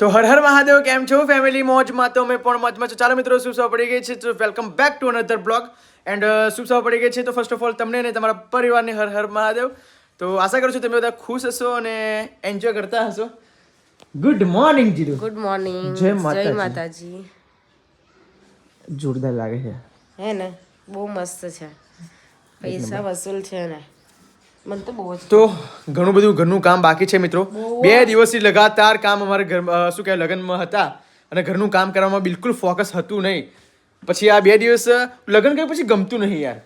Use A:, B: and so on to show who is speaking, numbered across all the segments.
A: તો હર હર મહાદેવ, કેમ છો ફેમિલી? મોજમાં તો અમે પણ મોજમાં છો. ચાલો મિત્રો, શુભ સવાર પડી ગઈ છે, તો welcome back to another blog. And શુભ સવાર પડી ગઈ છે, તો ફર્સ્ટ ઓફ ઓલ તમને ને તમારા પરિવારને હર હર મહાદેવ. તો આશા કરું છું તમે બધા ખુશ હશો અને એન્જોય કરતા હશો. ગુડ મોર્નિંગ જીરુ.
B: Good morning.
A: જય
B: જય
A: માતાજી.
B: માતાજી.
A: જોરદાર લાગે છે
B: હે ને, બહુ મસ્ત છે. પૈસા વસૂલ છે ને, મને તો બહુ જ.
A: તો ઘણું બધું ઘરનું કામ બાકી છે મિત્રો. 2 દિવસથી લગાતાર કામ અમારે ઘર શું કહેવાય લગ્નમાં હતા અને ઘરનું કામ કરવામાં બિલકુલ ફોકસ હતું નહીં. પછી આ 2 દિવસ લગ્ન કર્યા પછી ગમતું નહીં યાર.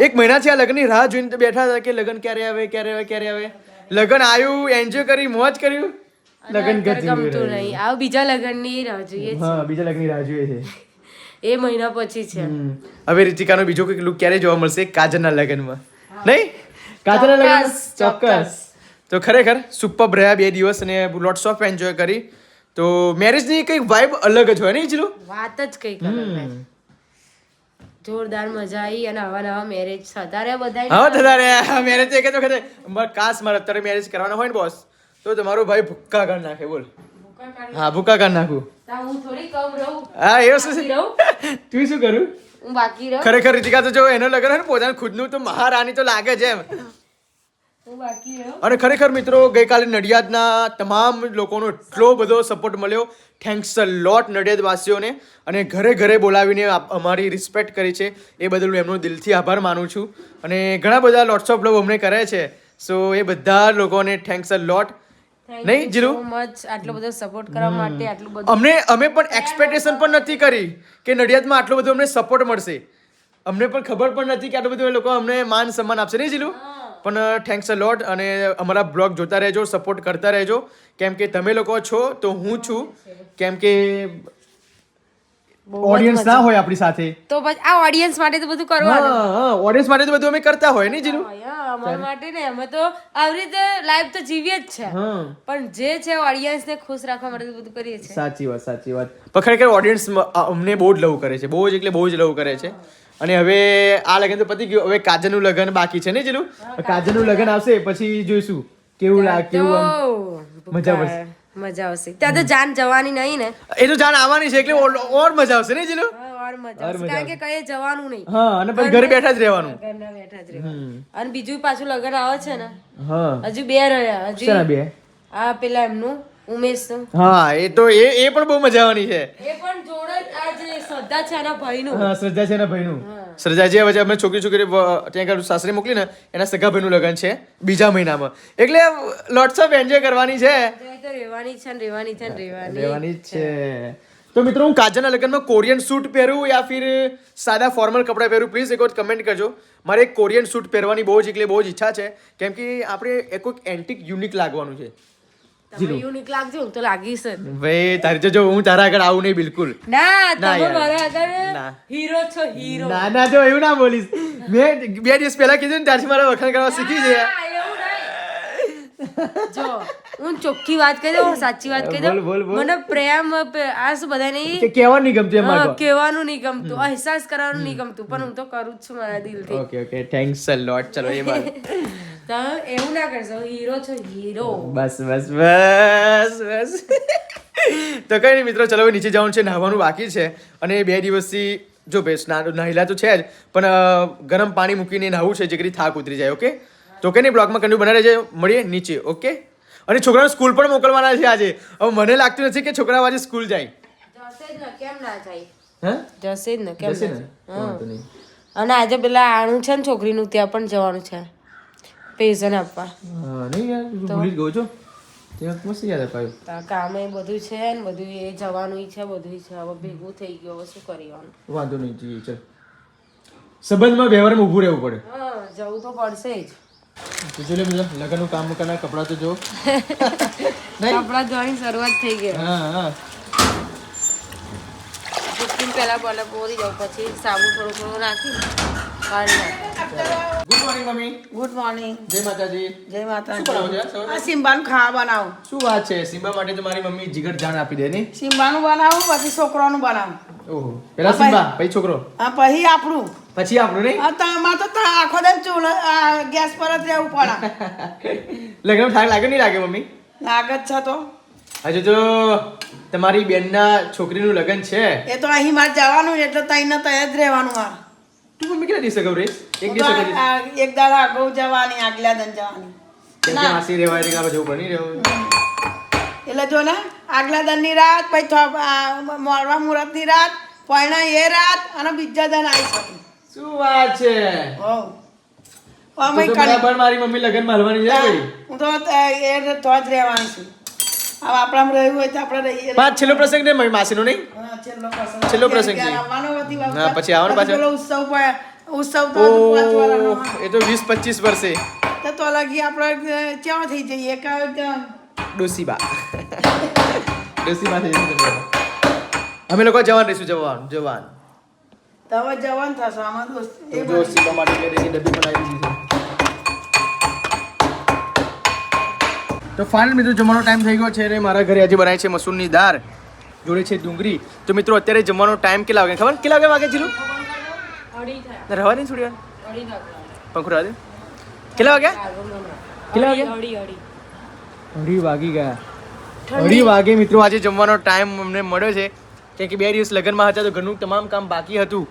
A: 1 મહિનાથી આ લગ્નની રાહ જોઈને બેઠા હતા કે લગ્ન ક્યારે આવે ક્યારે આવે ક્યારે આવે. લગ્ન આવ્યું, એન્જોય કરી, મોજ કર્યું. લગ્ન
B: ગમતું નહીં. આવ બીજા લગ્નની રાહ જોઈએ છે.
A: હા, બીજા લગ્નની રાહ જોઈએ છે.
B: એ મહિના પછી છે.
A: હવે રીતિકાનો બીજો કોઈ લુક ક્યારે જોવા મળશે? કાજલના લગ્નમાં નહીં? કાજલના લગ્નમાં ચોક્કસ. તો ખરેખર સુપર રહ્યા 2 દિવસ અને લોટ્સ ઓફ એન્જોય કરી. તો મેરેજની કંઈક વાઇબ અલગ જ હોય નહીં જીલું?
B: વાત જ કંઈક અલગ હોય. જોરદાર મજા આવી અને નવા મેરેજ થતા રહ્યા બધા.
A: હા, થતા રહ્યા મેરેજ. તો કે તો ખરે કાશ મારે અત્યારે મેરેજ કરવાના હોય ને બોસ, તો તમારો ભાઈ ભૂક્કા કરી નાખે. બોલ. હા, ભૂક્કા કરી નાખું.
B: હું થોડી કમ રહું.
A: હા, એવું શું? તું શું કરું?
B: હું બાકી રહું.
A: ખરેખર રીતિકા તો જો એનો લગ્ન હોય ને પોતાનું ખુદનું, તો મહારાણી તો લાગે છે એમ.
B: હું બાકી રહું.
A: અને ખરેખર મિત્રો, ગઈકાલે નડિયાદના તમામ લોકોનો એટલો બધો સપોર્ટ મળ્યો. થેન્ક્સ અ લોટ નડિયાદવાસીઓને. અને ઘરે ઘરે બોલાવીને અમારી રિસ્પેક્ટ કરી છે, એ બદલ હું એમનો દિલથી આભાર માનું છું. અને ઘણા બધા લોટ્સ ઓફ લવ અમને કરે છે. સો એ બધા લોકોને થેન્ક્સ અ લોટ. નહીં જીલુ?
B: મચ આટલો બધો સપોર્ટ કરવા માટે આટલું બધું
A: અમે પણ એક્સપેક્ટેશન પણ નથી કરી કે નડિયાદમાં આટલો બધો અમને સપોર્ટ મળશે. અમને પણ ખબર પણ નથી કે આટલું બધું એ લોકો અમને માન સન્માન આપશે. નહીં જીલુ? પણ થેન્ક્સ અ લોટ. અને અમારા બ્લોગ જોતા રહેજો, સપોર્ટ કરતા રહેજો, કેમ કે તમે લોકો છો તો હું છું. કેમ કે ઓડિયન્સ ના હોય આપણી સાથે
B: તો પછી આ ઓડિયન્સ માટે તો બધું કરવાનું.
A: હા, ઓડિયન્સ માટે તો બધું અમે કરતા હોય નહીં જીલુ?
B: અમારા માટે ને અમે તો આવી રીતે લાઈફ તો જીવીએ જ છે, પણ જે છે ઓડિયન્સ ને ખુશ રાખવા માટે તો બધું કરીએ છીએ.
A: સાચી વાત, સાચી વાત. પણ ખરેખર ઓડિયન્સ અમને બહુ જ લવ કરે છે, બહુ જ એટલે બહુ જ લવ કરે છે. અને હવે આ લગ્ન તો પતી ગયું, હવે કાજલનું લગ્ન બાકી છે ને જીલુ? કાજલનું લગ્ન આવશે પછી જોઈશું કેવું લાગે, કેવું મજા પડશે.
B: મજા આવશે. ત્યાં તો જાન જવાની નહીં ને?
A: એ તો જાન આવવાની છે એટલે ઓર મજા આવશે ને જીલુ?
B: ઓર મજા આવશે, કારણ કે કઈ જવાનું નહીં.
A: હા, અને પછી ઘરે બેઠા જ રહેવાનું.
B: ઘરના બેઠા જ રહેવાનું. અને બીજું પાછું લગ્ન આવે છે ને,
A: હા,
B: હજુ 2 રહ્યા.
A: શેના 2?
B: આ પેલા એમનું ઉમેશ નું.
A: હા, એ તો એ પણ બહુ મજા આવવાની છે.
B: એ પણ જોડે જ આ જે શ્રદ્ધા છે એના ભાઈનું.
A: હા, શ્રદ્ધા છે એના ભાઈનું. શ્રદ્ધા જે હવે અમે છોકરી ત્યાં આગળ સાસરે મોકલી ને, એના સગા ભાઈનું લગ્ન છે 2જા મહિનામાં. એટલે લોટ્સ ઓફ એન્જોય કરવાની છે.
B: તો રહેવાની છે ને રહેવાની છે ને
A: રહેવાની જ છે. તો મિત્રો, હું કાજલના લગ્નમાં કોરિયન સૂટ પહેરું યા ફિર સાદા ફોર્મલ કપડાં પહેરું? પ્લીઝ એક વખત કમેન્ટ કરજો. મારે એક કોરિયન સૂટ પહેરવાની બહુ જ ઈચ્છા છે, કેમ કે આપણે કોઈક એન્ટિક યુનિક લાગવાનું છે.
B: તમે યુનિક લાગજો, હું તો લાગીશ જ.
A: ભાઈ તારી જો હું તારા આગળ આવું નહીં બિલકુલ.
B: ના, તમે મારા આગળ હીરો છો, હીરો.
A: ના ના, જો એવું ના બોલીશ. મેં 2 દિવસ પહેલા કીધું ને, ત્યારથી મારા વખાણ કરવા શીખી છે.
B: જો હું ચોખ્ખી વાત કહી દઉં, સાચી વાત કહી દઉં. મને પ્રેમ આ શું બધા નહીં
A: કહેવાનું નહીં ગમતું, એમ
B: કહેવાનું નહીં ગમતું, અહેસાસ કરવાનું નહીં ગમતું, પણ હું તો કરું જ છું મારા દિલથી.
A: ઓકે ઓકે, થેન્ક્સ અ લોટ. ચલો એ બાદ
B: તમે એવું ના કરશો, હીરો છો, હીરો.
A: બસ બસ બસ બસ. તો કઈ નહીં મિત્રો, ચલો હવે નીચે જવાનું છે, નહાવાનું બાકી છે. અને 2 દિવસથી જો બેસ નહાયેલા તો છે જ, પણ ગરમ પાણી મૂકીને નહાવું છે, જેથી થાક ઉતરી જાય. ઓકે, તો કે નહીં, બ્લોગમાં કન્ટિન્યુ બનાવી રહેજો. મળીએ નીચે. ઓકે. અને છોકરાને સ્કૂલ પણ મોકલવાના છે આજે. હવે મને લાગતું નથી કે છોકરાઓ આજે સ્કૂલ જાય.
B: જશે જ ને, કેમ ના જાય?
A: હા,
B: જશે જ ને, કેમ
A: જશે
B: ના
A: ને.
B: જાય? અને આજે પેલા આણું છે ને છોકરીનું, ત્યાં પણ જવાનું છે પેઝન આપવા.
A: હા, નહીં યાર, ભૂલી જ ગયો છો. ત્યાં મસ્ત યાદ અપાયું.
B: કામે બધું છે ને, બધું એ જવાનું છે, બધું છે. હવે ભેગું થઈ ગયું, હવે શું કરવાનું?
A: વાંધો નહીં, જી ચાલ. સંબંધમાં વ્યવહારમાં ઊભું રહેવું પડે.
B: હા, જવું તો પડશે જ.
A: તો જો લે બધા લગ્નનું કામ મુકાના કપડાં તો જો.
B: કપડાં ધોવાની શરૂઆત થઈ ગઈ.
A: હા હા,
B: પહેલા બોલે બોરી જાઉં, પછી સાબુ થોડું થોડું નાખી કાઢી નાખું.
A: Good morning mummy.
C: Good morning.
A: જય માતાજી.
C: જય
A: શું
C: માતાજી.
A: બનાવો છો યાર?
C: આ સિમ્બાનું ખાવા બનાવું.
A: શું વાત છે? સિમ્બા માટે તો મારી મમ્મી જીગર જાન આપી દે નહીં?
C: સિમ્બાનું બનાવું, પછી છોકરાનું બનાવું.
A: ઓહો, પેલા સિમ્બા પછી છોકરો,
C: હા, પછી આપણું.
A: પછી આપણું નહીં?
C: આ તમારે તો આખો દમ ગેસ પર જ રહેવું પડે.
A: લગ્ન થાક લાગે નહીં લાગે મમ્મી?
C: લાગે જ છે તો.
A: આજે તો તમારી બેનના છોકરીનું લગ્ન છે.
C: એ તો અહીં મારે જવાનું એટલે તઈને તય જ રહેવાનું આ
A: તું મમ્મી કેટલા દિવસે ગૌરેશ? એક
C: હું
A: દિવસ
C: તો
A: કરી
C: એક દાડા અગાઉ જવાની આગલા દન જવાની
A: કેમ કે માસી રહેવાય એટલે આપણે જવું પડે નહીં રહેવું.
C: એટલે જો ને આગલા દનની રાત પછી મોરવા મુહૂર્તની રાત પૈણા એ રાત અને બીજા દન આવી શકે
A: શું વાત છે?
C: હોવ
A: તો
C: અમે
A: તો બરાબર મારી મમ્મી લગ્ન મારવાની છે ભાઈ.
C: હું તો એ તો જ રહેવાની છું હવે આપણામાં રહ્યું હોય તો આપણે રહીએ
A: પાંચ છેલ્લો પ્રસંગ ને મારી માસીનો નહીં?
C: હા,
A: છેલ્લો પ્રસંગ છે.
C: આવવાનો હતી બાપા.
A: હા, પછી આવવાનો પાછો.
C: પેલો ઉત્સવ તો હજુ 5 વર્ષનો.
A: એ તો 20-25 વર્ષે
C: તો લગી આપણે કેવા થઈ જઈએ
A: ડોસીબા ડોસીબા થઈ જશે. અમે લોકો જવાન રહીશું. જવાન
C: તમે જવાન થશો આમાં દોસ્ત એ બધું.
A: ડોસીબા માટે ડબ્બી બનાવી દીધી છે. તો ફાઇનલ મિત્રો જમવાનો ટાઈમ થઈ ગયો છે અને મારા ઘરે આજે બનાવી છે મસૂરની દાળ, જોડે છે ડુંગળી. તો મિત્રો અત્યારે જમવાનો ટાઈમ કેટલા વાગે ખબર? કેટલા વાગે જીલું? રવા નહીં છોડી પંખો રવા દે. કેટલા વાગ્યા? કેટલા વાગ્યા? 2:30 વાગી ગયા. 2:30 વાગે મિત્રો આજે જમવાનો ટાઈમ અમને મળ્યો છે કેમ કે 2 દિવસ લગ્નમાં હતા તો ઘરનું તમામ કામ બાકી હતું.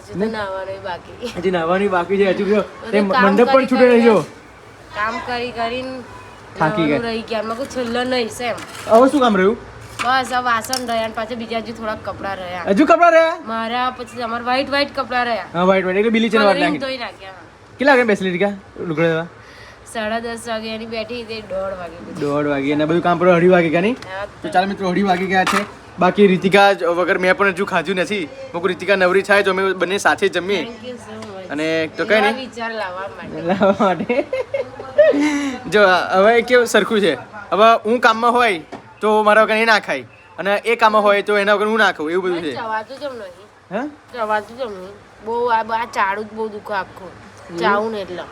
A: હજી નાહવાનું બાકી છે. હજુ મંડપ પણ છૂટે નહીં જો.
B: કામ કરી કરીને
A: થાકી ગયા.
B: રહી ગયા મેં છેલ્લો નહીં છે એમ
A: હવે શું કામ રહ્યું?
B: બસ આ વાસણ રહ્યા અને પાછા બીજા હજુ થોડાક કપડા રહ્યા
A: હજુ કપડા રહ્યા?
B: મારા પછી તમારા વ્હાઈટ કપડા રહ્યા
A: હા વાઈટ એટલે બિલી છે વાત નાખી.
B: ધોઈ નાખ્યા
A: કેટલા વાગે બેસલી ટીકા લુગડા દેવા?
B: 10:30 વાગે એની બેઠી તે 1:30 વાગે
A: 1:30 વાગે અને બધું કામ પર 2:30 વાગે ગયા નહીં? તો ચાલો મિત્રો 2:30 વાગી ગયા છે. બાકી રીતિકા વગર મેં પણ હજુ ખાધું નથી. મૂકું રીતિકા નવરી થાય તો અમે બંને સાથે જમીએ.
B: થેન્ક યુ સો મચ
A: અને તો કઈ નહીં
B: વિચાર લાવવા માટે
A: લાવવા માટે. જો હવે કેવું સરખું છે. હવે હું કામમાં હોય તો મારા વગર એ ના ખાય અને એ કામમાં હોય તો એના વગર હું ના ખાઉં એવું બધું છે.
B: ચવાતું જમ નહીં
A: હા
B: ચવાતું જમ નહીં બહુ આ ચાડું જ બહુ દુખો આખું ચાવું ને એટલે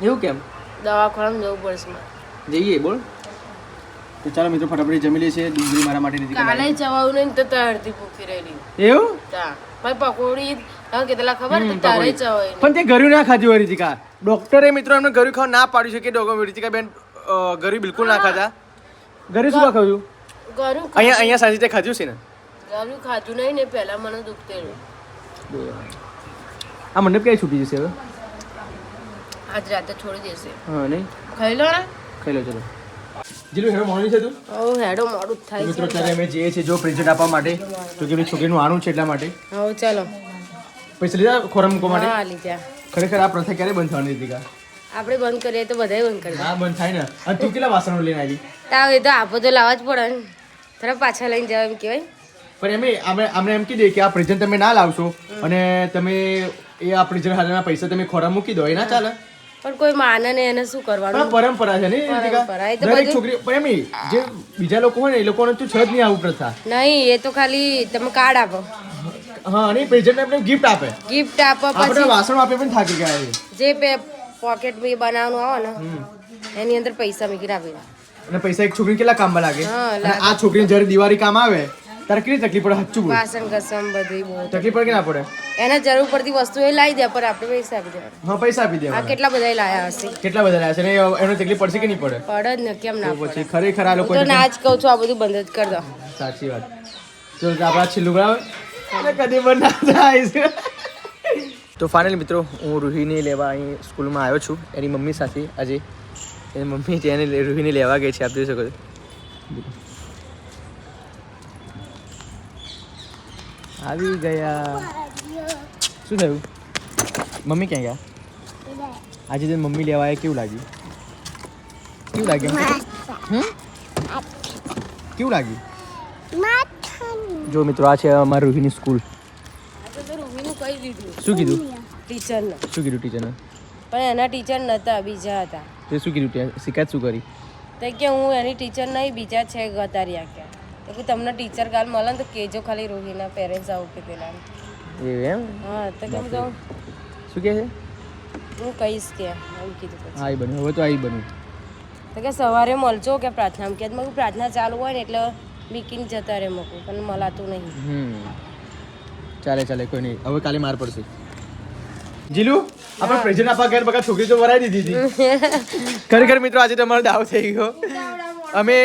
A: એવું કેમ?
B: દવાખાનામાં જવું પડશે મારે.
A: જઈએ બોલ. તો ચાલો મિત્રો ફટાફટ જમી લઈએ છીએ. ડુંગળી મારા માટે રીતિકા
B: કાલે
A: લાવી.
B: ચવાવું નહીં તો તળતી ભૂખી રહેલી
A: એવું?
B: તા ભાઈ પકોડી તમે કેટલા ખબર કે તારે ચવાય
A: પણ તે ગળ્યું ના ખાધું હોય રીતિકા. ડોક્ટરે મિત્રો એમને ગળ્યું ખાવા ના પાડ્યું છે કે રીતિકા બેન ગળ્યું બિલકુલ ના ખાતા. ગળ્યું શું ખાધું?
B: ગરું
A: અહીંયા સાંજે તે ખાધું છે ને?
B: ગરું ખાધું નહીં ને પહેલા મને દુખતેલું
A: આ મંડપ ક્યાંય છૂટી જશે હવે?
B: આજ રાતે છોડી દેશે
A: હા નહીં
B: ખાઈ લો ને
A: ખાઈ લો ચલો. જીલું હેડો મોડું છે તું?
B: હવે હેડો મોડું જ થાય
A: મિત્રો
B: છે
A: ત્યારે અમે જઈએ છીએ જો પ્રેઝન્ટ આપવા માટે તો કે એમની છોકરીનું આણું છે એટલા માટે.
B: હવે ચાલો
A: પૈસા લીધા ખોરાક મૂકવા માટે?
B: હા લીધા
A: ખરેખર આ પ્રથા ક્યારે બંધ થવાની રીતિકા?
B: આપણે બંધ કરીએ તો બધાય બંધ કરી
A: ના બંધ થાય ને. અને તું કેટલા વાસણો લઈને આવી?
B: તાવ એ તો આપો તો લાવવા જ પડે ને થોડા પાછા લઈને જવા એમ કહેવાય
A: પણ અમને એમ કીધું કે આ પ્રેઝન્ટ તમે ના લાવશો અને તમે એ આ પ્રેઝન્ટ હાલના પૈસા તમે ખોરાક મૂકી દો એ ના ચાલે?
B: પણ કોઈ માને ને એને શું કરવાનું
A: પણ પરંપરા છે ને રીતિકા?
B: પરંપરા, એ તો
A: દરેક
B: બધું-
A: છોકરી પણ એમ જે બીજા લોકો હોય ને એ લોકોને તો છે જ નહીં આવું પ્રથા.
B: નહીં એ તો ખાલી તમે કાર્ડ આપો
A: હા અને પ્રેઝન્ટ એમને ગિફ્ટ આપે.
B: ગિફ્ટ આપો
A: આપણે
B: પછી
A: વાસણો આપે પણ થાકી ગયા છે.
B: જે પોકેટ બનાવવાનું આવે ને એની અંદર પૈસા મૂકીને આપી દો.
A: અને પૈસા એક છોકરી કેટલા કામમાં લાગે?
B: હા,
A: અને આ છોકરીને જ્યારે દિવાળી કામ આવે ત્યારે કેટલી તકલીફ પડે? સાચું બોલ.
B: વાસણ ઘસમ બધું બહુ
A: તકલીફ પડે કે ના પડે?
B: એને જરૂર પડતી વસ્તુ એ લાવી દે પર આપણે પૈસા આપી દેવાના
A: હા પૈસા આપી
B: આ
A: દેવાના.
B: કેટલા બધા લાયા હશે
A: કેટલા બધા લાયા છે ને એનો તકલીફ પડશે કે નહીં પડે?
B: પડે જ ને કેમ ના
A: તો
B: પડે
A: પછી ખરેખર આ લોકો
B: હું તો ના જ કહું છું આ બધું બંધ જ કરી દો
A: સાચી વાત. તો આપણા છેલ્લું બરાબર કદી પણ ના થાય. તો ફાઇનલ મિત્રો હું રૂહીને લેવા અહીં સ્કૂલમાં આવ્યો છું એની મમ્મી સાથે. આજે એની મમ્મી છે એને રૂહીને લેવા ગઈ છે. આપ જોઈ શકો છો. આવી ગયા. શું થયું? મમ્મી ક્યાં ગયા? આજે તો મમ્મી લેવા આવ્યા. કેવું લાગ્યું? કેવું લાગ્યું? કેવું લાગ્યું? જો મિત્રો આ છે અમારી રૂહીની સ્કૂલ.
B: આજે તો રૂમીનું કહી દીધું
A: શું કીધું?
B: ટીચરને
A: શું કીધું ટીચરને?
B: પણ એના ટીચર નતા બીજા હતા
A: તે શું કીધું? શિકાયત શું કરી?
B: તો કે હું એની ટીચર નહીં બીજા છે ગતાર્યા કે તો કે તમને ટીચર કાલ મળે ને તો કેજો ખાલી રોહીના પેરેન્ટ્સ આવું કે પેલા
A: એવું એમ?
B: હા તો કેમ કહું
A: શું કહે છે?
B: હું કહીશ કે એમ કીધું પછી
A: હા એ બન્યું. હવે તો આ બન્યું.
B: તો કે સવારે મળજો કે પ્રાર્થના કે મેં પ્રાર્થના ચાલુ હોય ને એટલે મીકીને જતા રહે મૂકું પણ મળાતું નહીં
A: ચાલે કોઈ નહીં. હવે કાલે માર પડશે. જીલુ આપણે પ્રેઝન્ટ આપવા ગયા બકા છોકરી તો વરાઈ દીધી હતી. ખરેખર મિત્રો આજે તમારો દાવ થઈ ગયો. અમે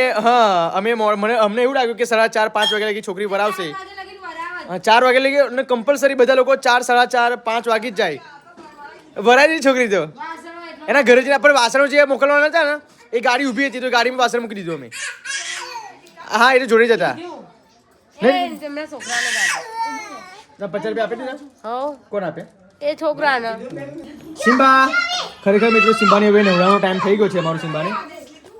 A: મને અમને એવું લાગ્યું કે 4:30 5 વાગ્યા લગી છોકરી ભરાવશે. 4 વાગે લગી અને કમ્પલસરી બધા લોકો 4 4:30 5 વાગી જ જાય. ભરાય નહીં છોકરી તો એના ઘરે જઈને આપણે વાસણો જે મોકલવાના હતા ને એ ગાડી ઊભી હતી તો ગાડીમાં વાસણ મૂકી દીધું અમે. હા એટલે જોડે જ હતા.
B: તેમના છોકરાને ગાડી
A: 50 રૂપિયા આપી દીધા. કોણ આપે?
B: એ છોકરાને.
A: સિમ્બા ખરેખર મિત્રો સિમ્બાને હવે નવડાવવાનો ટાઈમ થઈ ગયો છે અમારું સિમ્બાને.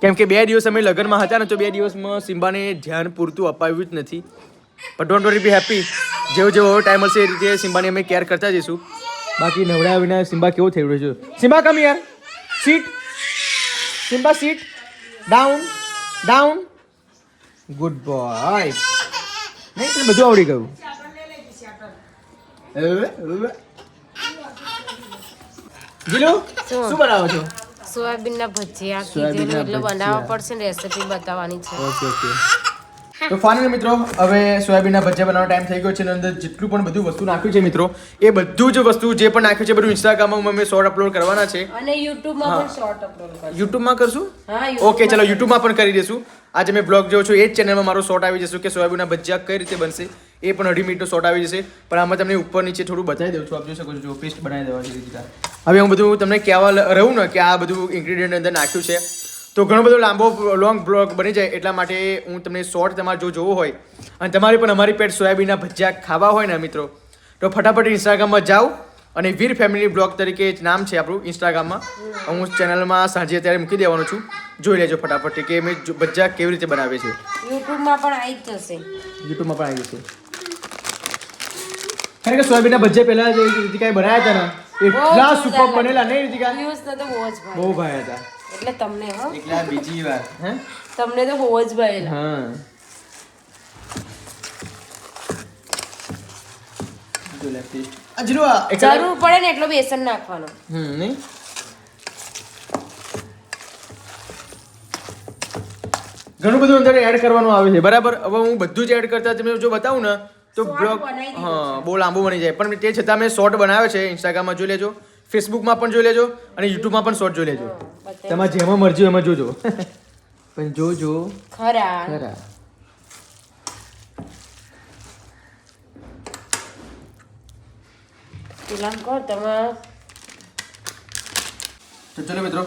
A: કેમ કે 2 દિવસ અમે લગ્નમાં હતા ને તો 2 દિવસમાં સિમ્બાને ધ્યાન પૂરતું અપાવ્યું જ નથી. પણ ડોન્ટ વરી બી હેપી. જેવો ટાઈમ હશે એ રીતે સિમ્બાની અમે કેર કરતા જઈશું. બાકી નવડાવ્યા વિના સિમ્બા કેવો થઈ રહ્યો છે. Simba come here. Sit. Simba sit. Down. Good boy. નહીં તને બધું આવડી ગયું. જીલુ શું બનાવો છો?
B: સોયાબીનના ભજીયા કીધેલું એટલે બનાવવા પડશે ને રેસીપી બતાવવાની છે.
A: ઓકે તો ફાઇનલી મિત્રો હવે સોયાબીનના ભજીયા બનાવવાનો ટાઈમ થઈ ગયો છે અને અંદર જેટલું પણ બધું વસ્તુ નાખ્યું છે મિત્રો એ બધું જ વસ્તુ જે પણ નાખ્યું છે બધું ઇન્સ્ટાગ્રામમાં અમે શોર્ટ અપલોડ કરવાના છે
B: અને યુટ્યુબમાં પણ શોર્ટ અપલોડ કરશું.
A: યુટ્યુબમાં કરશું.
B: હા
A: ઓકે ચલો યુટ્યુબમાં પણ કરી દઈશું. આજે મેં બ્લોગ જોઉં છું એ જ ચેનલમાં મારો શોર્ટ આવી જશે કે સોયાબીનના ભજીયા કઈ રીતે બનશે એ પણ 2.5 મિનિટનો શોર્ટ આવી જશે. પણ આમાં તમને ઉપર નીચે થોડું બતાવી દઉં છું. આપ જોઈ શકો છો પેસ્ટ બનાવી દેવાની છે. હવે હું બધું તમને કહેવા રહું ને કે આ બધું ઇન્ગ્રેડિયન્ટ અંદર નાખ્યું છે તો ઘણો બધો લોંગ બ્લોગ બની જાય એટલા માટે હું તમને શોર્ટ તમારે જો જોવો હોય અને તમારે પણ અમારી પેટ સોયાબીનના ભજીયા ખાવા હોય ને મિત્રો તો ફટાફટ ઇન્સ્ટાગ્રામમાં જાઓ અને વીર ફેમિલી બ્લોગ તરીકે નામ છે આપણું ઇન્સ્ટાગ્રામમાં. હું ચેનલમાં સાંજે અત્યારે મૂકી દેવાનું છું. જોઈ લેજો ફટાફટ કે અમે ભજીયા કેવી રીતે બનાવીએ છીએ.
B: યુટ્યુબમાં પણ આવી જ જશે.
A: યુટ્યુબમાં પણ આવી જશે. ખરેખર સોયાબીનના ભજીયા પહેલા જે રીતિકાએ બનાવ્યા હતા ને એટલા સુપર બનેલા નહીં રીતિકા.
B: વ્યુઝ ને તો
A: બહુ ભાઈ હતા.
B: એટલે તમને
A: એકલા બીજી વાર હે
B: તમને તો બહુ જ ભાયેલા.
A: હા જો લે ટેસ્ટ અજરો
B: જરૂર પડે ને એટલો બેસન નાખવાનો.
A: નહીં ઘણું બધું અંદર એડ કરવાનું આવે છે બરાબર. હવે હું બધું જ એડ કરતા તમને જો બતાવું ને તો બ્લોગ બહુ લાંબુ બની જાય પણ તે છતાં મેં શોર્ટ બનાવ્યો છે. ઇન્સ્ટાગ્રામમાં જોઈ લેજો, ફેસબુકમાં પણ જોઈ લેજો અને યુટ્યુબમાં પણ શોર્ટ જોઈ લેજો. તમારે જેમાં મરજી એમાં જોજો પણ જોજો
B: ખરા. પેલા કહો તમે.
A: તો ચલો મિત્રો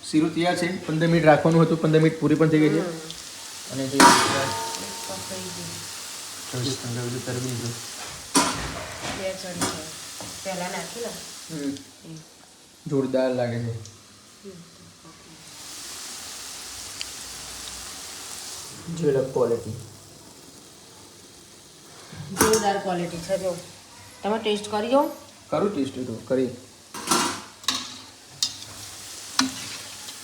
A: શીરું તૈયાર છે. 15 મિનિટ રાખવાનું હતું. 15 મિનિટ પૂરી પણ થઈ ગઈ છે અને જે
B: પહેલા નાખી લો.
A: જોરદાર લાગે છે. જોઈ ક્વોલિટી
B: જોરદાર ક્વોલિટી છે. જો તમે ટેસ્ટ કરી જાઓ.
A: કરું ટેસ્ટ તો કરી.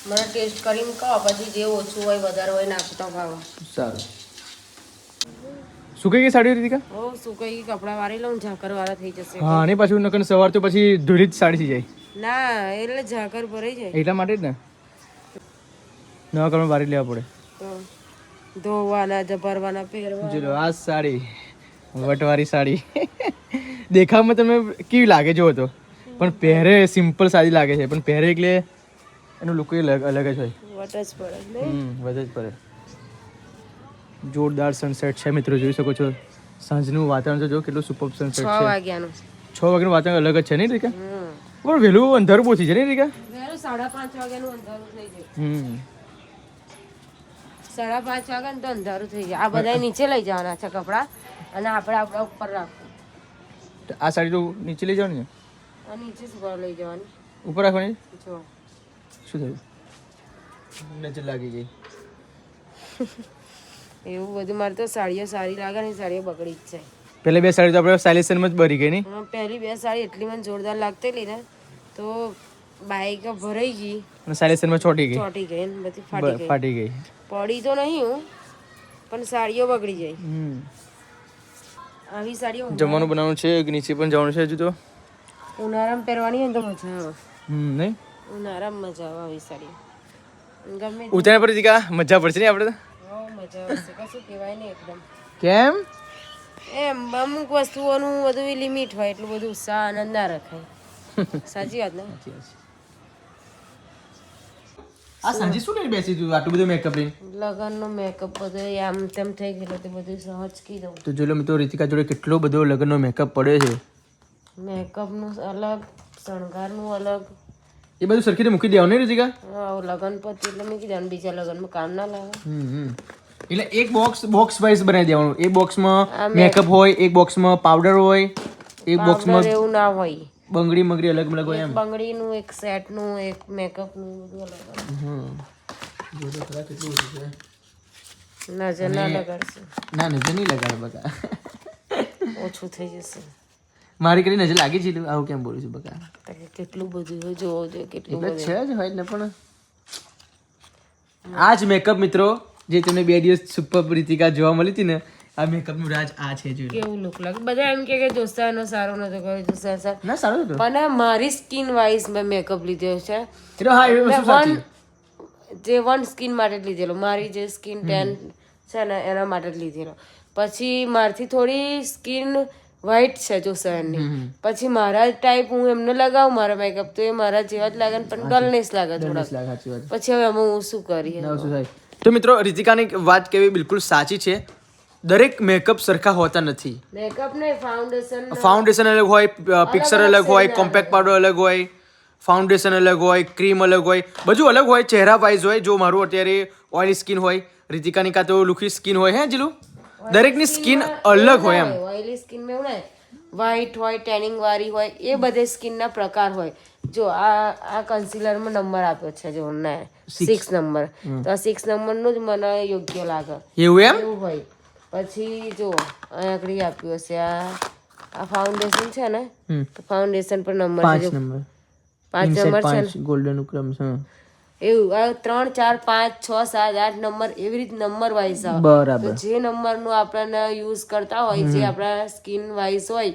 B: મને ટેસ્ટ કરીને કહો પછી જે ઓછું હોય વધારે હોય નાખતા ખાવા.
A: સારું. સુકાઈ ગઈ સાડી રીતિકા?
B: ઓ સુકાઈ ગઈ. કપડાં વારી લઉં ઝાકર વાળા થઈ જશે.
A: હા અને પાછું નકર સવાર તો પછી ધોળી જ સાડી થઈ જાય.
B: ના એટલે ઝાકર ભરાઈ જાય
A: એટલા માટે જ ને નવા કપડાં વારી લેવા પડે.
B: તો ધોવાના જભરવાના પહેરવાના.
A: જો આ સાડી વટવારી સાડી દેખાવમાં તમે કેવી લાગે જો તો પણ પહેરે સિમ્પલ સાડી લાગે છે પણ પહેરે એટલે એનું લુક અલગ જ હોય.
B: વટ જ પડે નહીં?
A: વધે જ પડે. જોરદાર સનસેટ છે મિત્રો જોઈ શકો છો. સાંજનું વાતાવરણ તો જો કેટલું સુપર સનસેટ
B: 6
A: છે.
B: વાગ્યાનું
A: 6 વાગ્યાનું વાતાવરણ અલગ જ છે નહીં રીકા? પણ વહેલું અંધારું બહુ થઈ જાય નહીં રીકા?
B: વહેલું 5:30 વાગ્યાનું અંધારું થઈ જાય. 5:30 વાગ્યા તો અંધારું થઈ જાય. આ બધા નીચે લઈ જવાના છે કપડા અને આપણે આપણા ઉપર રાખવું.
A: આ સાડી તો નીચે લઈ જવાની ને
B: આ નીચે સુવા લઈ જવાની.
A: ઉપર રાખવાની.
B: જો
A: શું થયું? નજર લાગી ગઈ.
B: એવું બધું. મારે તો સાડીઓ સારી લાગે ને સાડીઓ બગડી જ છે.
A: પહેલી 2 સાડી તો આપણે સાયલેશનમાં જ ભરી ગઈ નહીં?
B: પહેલી 2 સાડી એટલી મને જોરદાર લાગતેલી ને તો બાઈક ભરાઈ ગઈ
A: અને સાયલેશનમાં ચોટી ગઈ.
B: ચોટી ગઈ ને બધી
A: ફાટી ગઈ.
B: પડી તો નહીં હું પણ સાડીઓ બગડી જાય. આવી સાડીઓ
A: જમવાનું બનાવવાનું છે નીચે પણ જવાનું છે હજુ તો.
B: ઉનાળામાં પહેરવાની હોય ને તો મજા આવે.
A: નહીં
B: ઉનાળામાં મજા આવે આવી સાડી. ગમે
A: ઉતરાયણ પર દીકા મજા પડશે ને આપણે તો.
B: મજા આવશે. કશું કહેવાય નહીં એકદમ.
A: કેમ?
B: એમ અમુક વસ્તુઓનું બધું લિમિટ હોય એટલું બધું ઉત્સાહ આનંદ ના રખાય. સાચી વાત ને?
A: આ સાંજે શું લઈને બેસી તું આટલું બધું મેકઅપ લઈને?
B: લગનનો મેકઅપ બધો આમ તેમ થઈ ગયેલો તે બધું સહજ કી દઉં.
A: તો જો લો મિત્રો રીતિકા જોડે કેટલો બધો લગ્નનો મેકઅપ પડ્યો છે.
B: મેકઅપનું અલગ, શણગારનું અલગ.
A: એ બધું સરખી રીતે મૂકી દેવાનું ને રીતિકા?
B: લગન પતિ એટલે મેં કીધું બીજા લગનમાં કામ ના લાવે.
A: એટલે એક બોક્સ વાઇઝ બનાવી દેવાનું. એક બોક્સમાં મેકઅપ હોય, એક બોક્સમાં પાવડર હોય, એક બોક્સમાં
B: એવું ના હોય.
A: બંગડી મંગડી અલગ અલગ હોય એમ.
B: બંગડીનું, એક સેટનું, એક મેકઅપનું બધું અલગ.
A: જો તો ખરા કેટલું બધું છે.
B: નજર ના લગાડશે,
A: ના નજર નહીં લગાડે બકા.
B: ઓછું થઈ જશે.
A: મારી કરી નજર લાગી છે આવું કેમ બોલું છું બકા?
B: કેટલું બધું હોય, જોવો જોઈએ કેટલું
A: એટલે છે જ હોય ને. પણ આ જ મેકઅપ મિત્રો જે તમને 2 દિવસ સુપર રીતિકા જોવા મળી હતી ને, આ મેકઅપ નું રાજ આ છે. જોઈ
B: કેવું લુક લાગે. બધા એમ કે જોસાનો સારો નતો કર્યો, જોસા સારો.
A: ના સારું હતું.
B: પણ મારી સ્કિન વાઇઝ મેં મેકઅપ લીધો છે.
A: એટલે હા એ વસ્તુ સાચી.
B: જે વન સ્કિન માટે જ લીધેલો. મારી જે સ્કિન ટેન છે ને એના માટે જ લીધેલો. પછી મારથી થોડી સ્કિન વ્હાઈટ છે જોસાની. પછી મારા ટાઈપ હું એમને લગાવું મારા મેકઅપ તો એ મારા જેવા જ લાગે પણ ગર્લનેસ લાગે થોડા.
A: સાચી વાત.
B: પછી હવે હું શું કરીએ.
A: તો મિત્રો રીતિકાની વાત કેવી બિલકુલ સાચી છે. દરેક મેકઅપ સરખા હોતા નથી.
B: મેકઅપ ને
A: ફાઉન્ડેશન અલગ હોય, પિક્સર અલગ હોય, કોમ્પેક્ટ પાવડર અલગ હોય, ફાઉન્ડેશન અલગ હોય, ક્રીમ અલગ હોય, બધું અલગ હોય. ચહેરા વાઇઝ હોય. જો મારું અત્યારે ઓઇલી સ્કિન હોય, રીતિકાની કાં તો લુખી સ્કિન હોય. હે જીલું દરેકની સ્કિન અલગ હોય એમ.
B: ઓઇલી સ્કિન માં એવું ને વ્હાઈટ હોય, ટેનિંગ વાળી હોય, એ બધે સ્કિન ના પ્રકાર હોય. જો આ કન્સીલર માં નંબર આપ્યો છે જો ને 6 નંબર. તો આ 6 નંબર નું જ મને યોગ્ય લાગે
A: એવું એમ.
B: એવું હોય. પછી જો અહીંયા આગળ આપ્યું હશે આ ફાઉન્ડેશન છે ને, ફાઉન્ડેશન પર નંબર છે. 5 નંબર છે ને,
A: ગોલ્ડન ક્રમ છે
B: એવું. આ 3 4 5 6 7 8 નંબર એવી રીતે નંબર વાઇઝ આવે.
A: બરાબર.
B: તો જે નંબર નું આપણે યુઝ કરતા હોય, જે આપણા સ્કિન વાઇઝ હોય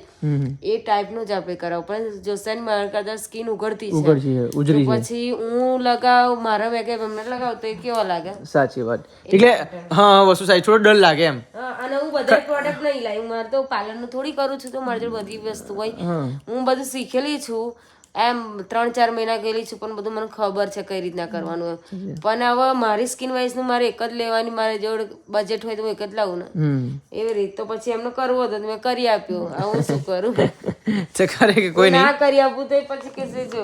B: એ ટાઈપ નું જ આપણે કરાવું. પણ જોસાની મારા કરતા સ્કિન ઉઘડતી છે,
A: ઉજરી છે.
B: પછી હું લગાવ મારા મેકઅપ એમને લગાવ તો એ કેવા લાગે.
A: સાચી વાત. એટલે હા વસ્તુ સાચી, થોડો ડર લાગે એમ.
B: અને હું બધા પ્રોડક્ટ નહીં લાવી. મારે તો પાર્લર નું થોડી કરું છું તો મારી જોડે બધી વસ્તુ હોય. હું બધું શીખેલી છું. એમ 3-4 મહિના ગયેલી છું પણ બધું મને ખબર છે કઈ રીતના કરવાનું. પણ હવે મારી સ્કિન વાઇઝ નું મારે એક જ લેવાની. મારે જોડે બજેટ હોય તો હું એક જ લાવું ને એવી રીતે. તો પછી એમને કરવો હતો મેં કરી આપ્યો. હું શું કરું? કોઈ ના કરી આપું તો પછી કે જો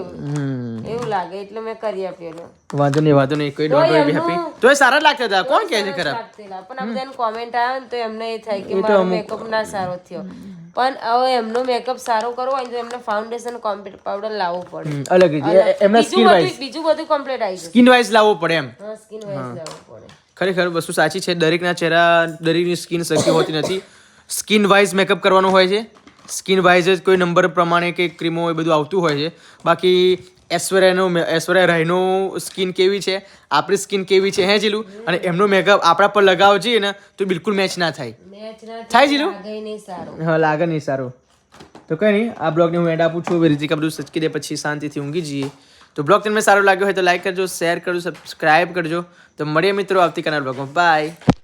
B: એવું લાગે એટલે મેં કરી આપ્યો.
A: વાંધો નહીં કોઈ ડોન્ટ બી હેપી. તો એ સારા લાગતા હતા. કોણ કહે છે ખરાબ?
B: પણ આ બધાને કોમેન્ટ આવે ને તો એમને એ થાય કે મારો મેકઅપ ના સારો થયો. પણ હવે એમનો મેકઅપ સારો કરવો હોય તો એમને ફાઉન્ડેશન, કોમ્પેક્ટ પાવડર લાવવો પડે.
A: અલગ રીતે એમના સ્કિન વાઇઝ,
B: બીજું બધું કમ્પ્લીટ આવી જાય.
A: સ્કિન વાઇઝ લાવવો પડે એમ.
B: હા, સ્કિન વાઇઝ લાવવો પડે.
A: ખરેખર વસ્તુ સાચી છે. દરેકના ચહેરા, દરેકની સ્કિન સરખી હોતી નથી. સ્કિન વાઇઝ મેકઅપ કરવાનું હોય છે. સ્કિન વાઇઝ જ કોઈ નંબર પ્રમાણે કે ક્રીમો એ બધું આવતું હોય છે. બાકી ઐશ્વર્યા રાયનો સ્કિન કેવી છે, આપણી સ્કિન કેવી છે હે જીલું, અને એમનો મેકઅપ આપણા પર લગાવ જઈએ ને તો બિલકુલ મેચ ના થાય. થાય જીલું? હા લાગે નહીં સારું. તો કંઈ નહીં, આ બ્લોગને હું એડ આપું છું. હવે રીતિકા બધું સચકી દે પછી શાંતિથી ઊંઘી જઈએ. તો બ્લોગ તમને સારો લાગ્યો હોય તો લાઈક કરજો, શેર કરજો, સબસ્ક્રાઇબ કરજો. તો મળીએ મિત્રો આવતીકાલના બ્લોગમાં. બાય.